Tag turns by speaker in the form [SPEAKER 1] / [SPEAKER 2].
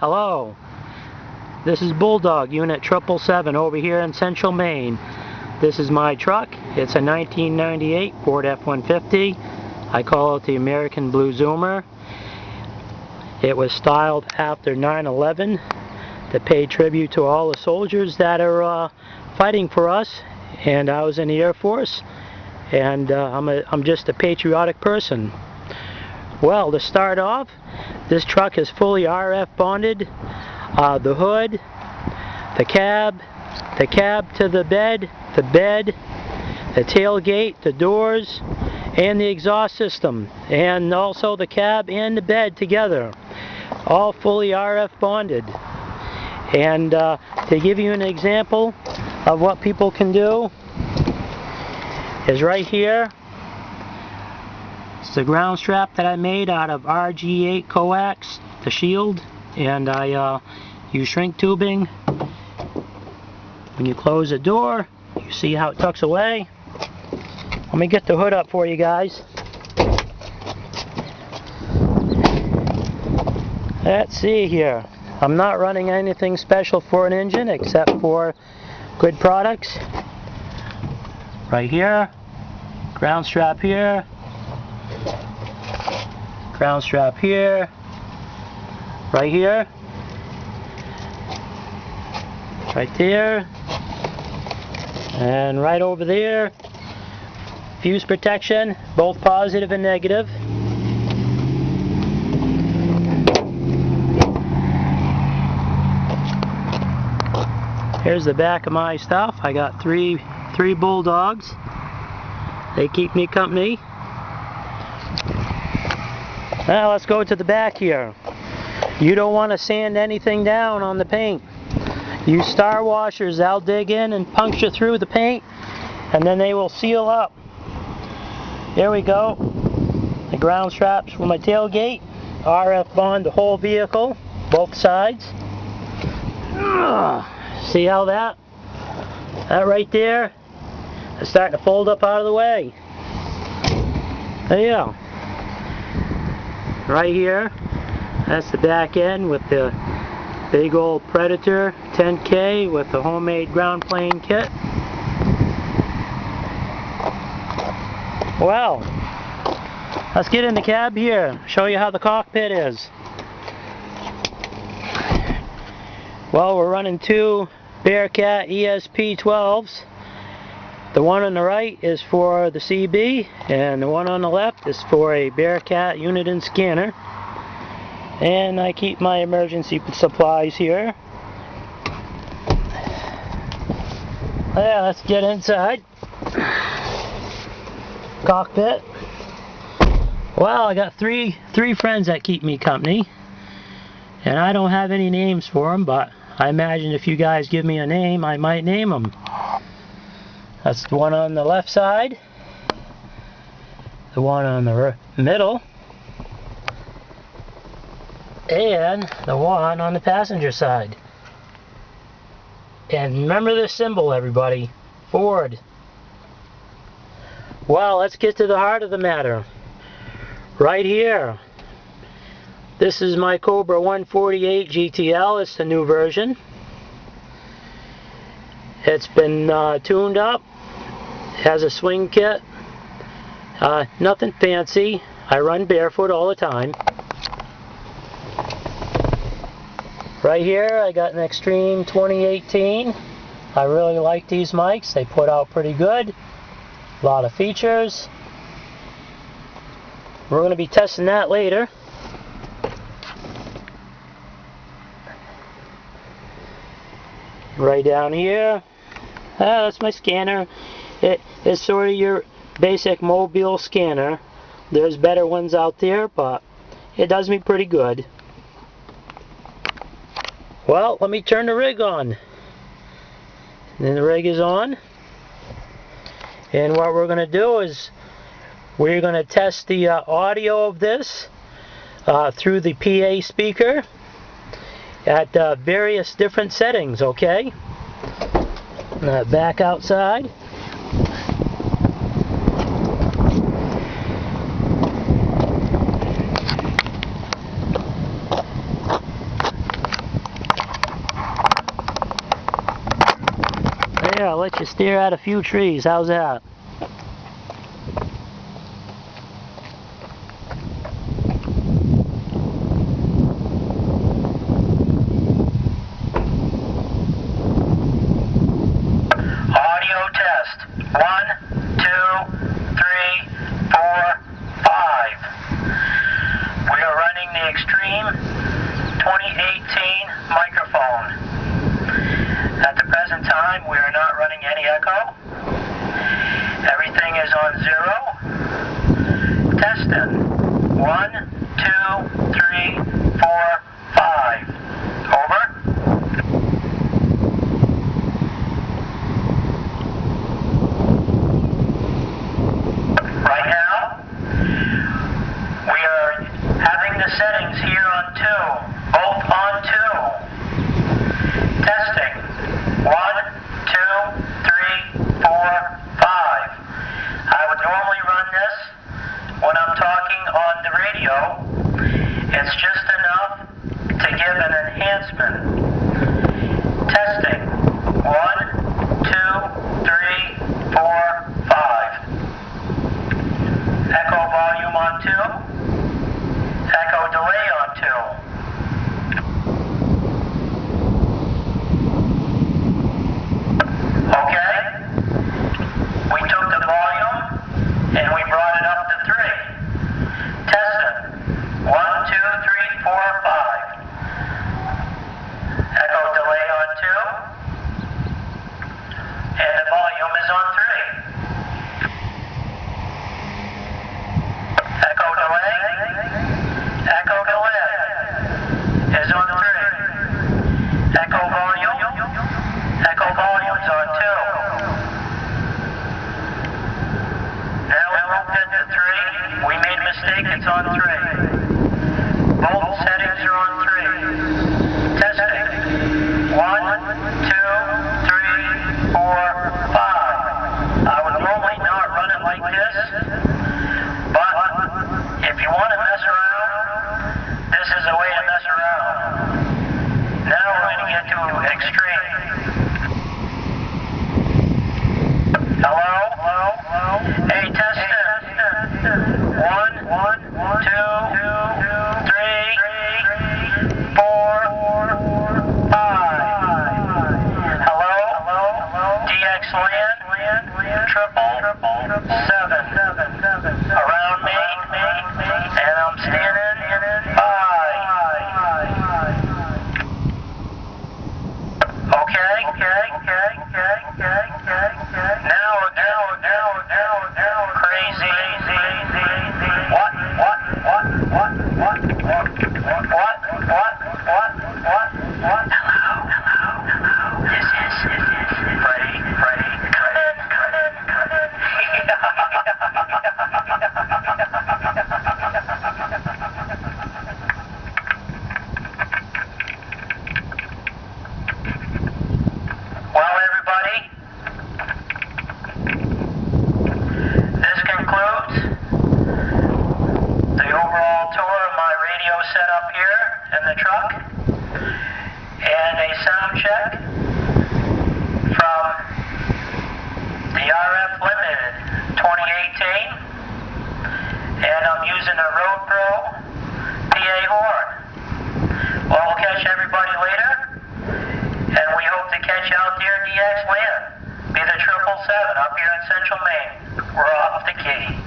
[SPEAKER 1] Hello. This is Bulldog Unit 777 over here in Central Maine. This is my truck. It's a 1998 Ford F-150. I call it the American Blue Zoomer. It was styled after 9/11 to pay tribute to all the soldiers that are fighting for us. And I was in the Air Force, and I'm just a patriotic person. Well, to start off, this truck is fully RF bonded. The hood, the cab to the bed, the tailgate, the doors, and the exhaust system, and also the cab and the bed together, all fully RF bonded. And to give you an example of what people can do is right here. It's the ground strap that I made out of RG8 coax, the shield, and I use shrink tubing. When you close the door, you see how it tucks away. Let me get the hood up for you guys. Let's see here. I'm not running anything special for an engine except for good products. Right here, ground strap here, ground strap here, right here, right there, and right over there. Fuse protection, both positive and negative. Here's the back of my stuff. I got three Bulldogs. They keep me company. Now let's go to the back here. You don't want to sand anything down on the paint. Use star washers. They'll dig in and puncture through the paint, and then they will seal up. Here we go. The ground straps for my tailgate. RF bond the whole vehicle, both sides. See how that right there is starting to fold up out of the way. There you go. Right here, that's the back end with the big old Predator 10K with the homemade ground plane kit. Well, let's get in the cab here, show you how the cockpit is. Well, we're running two Bearcat ESP12s. The one on the right is for the CB, and the one on the left is for a Bearcat unit and scanner. And I keep my emergency supplies here. Yeah, let's get inside. Cockpit. Well, I got three friends that keep me company, and I don't have any names for them, but I imagine if you guys give me a name, I might name them. That's the one on the left side, the one on the middle, and the one on the passenger side. And remember this symbol, everybody, Ford. Well, let's get to the heart of the matter. Right here, this is my Cobra 148 GTL. It's the new version. It's been tuned up. It has a swing kit. Nothing fancy. I run barefoot all the time. Right here, I got an Xtreme 2018. I really like these mics. They put out pretty good. A lot of features. We're going to be testing that later. Right down here, that's my scanner. It's sort of your basic mobile scanner. There's better ones out there, but it does me pretty good. Well, let me turn the rig on. And then the rig is on. And what we're going to do is we're going to test the audio of this through the PA speaker at various different settings, okay? Back outside. I'll let you steer at a few trees. How's that?
[SPEAKER 2] Audio test. 1, 2, 3, 4, 5. We are running the Xtreme 2018 microphone. At the present time, we are not running any echo. Everything is on 0. Testing. 1, 2, 3, 4, 5. Over. Right now, we are having the settings here on 2. Both on 2. Testing. 1, 2, 3, 4, 5. I would normally run this when I'm talking on the radio. It's just enough to give an enhancement. Testing. 1, 2, 3, 4, 5. Echo volume on 2. Echo delay on 2. Okay? We took the volume and we brought it up to 3. Testing. 1, 2, 3, 4, 5. Echo delay on 2. And the volume is on 3. Echo delay is on 3. Echo volume's on 2. Now we moved it to 3. We made a mistake, it's on 3. Both settings are on 3. Testing. 1, 2, 3, 4, 5. I would normally not run it like this, but if you want to mess around, this is a way to mess around. Now we're going to get to Xtreme. Hello? Hey, test it. 1, 2, 3, 4, 5. Hello? DX Land? 777. Around me? And I'm standing by. Okay. Now, crazy. What? Hello. This is Freddy. Cut in. Well, everybody, this concludes the overall tour of my radio setup here in the truck and a sound check from the RF Limited 2018, and I'm using a Road Pro PA horn. Well, we'll catch everybody later, and we hope to catch you out there at DX Land. Be the 777 up here in Central Maine. We're off the key.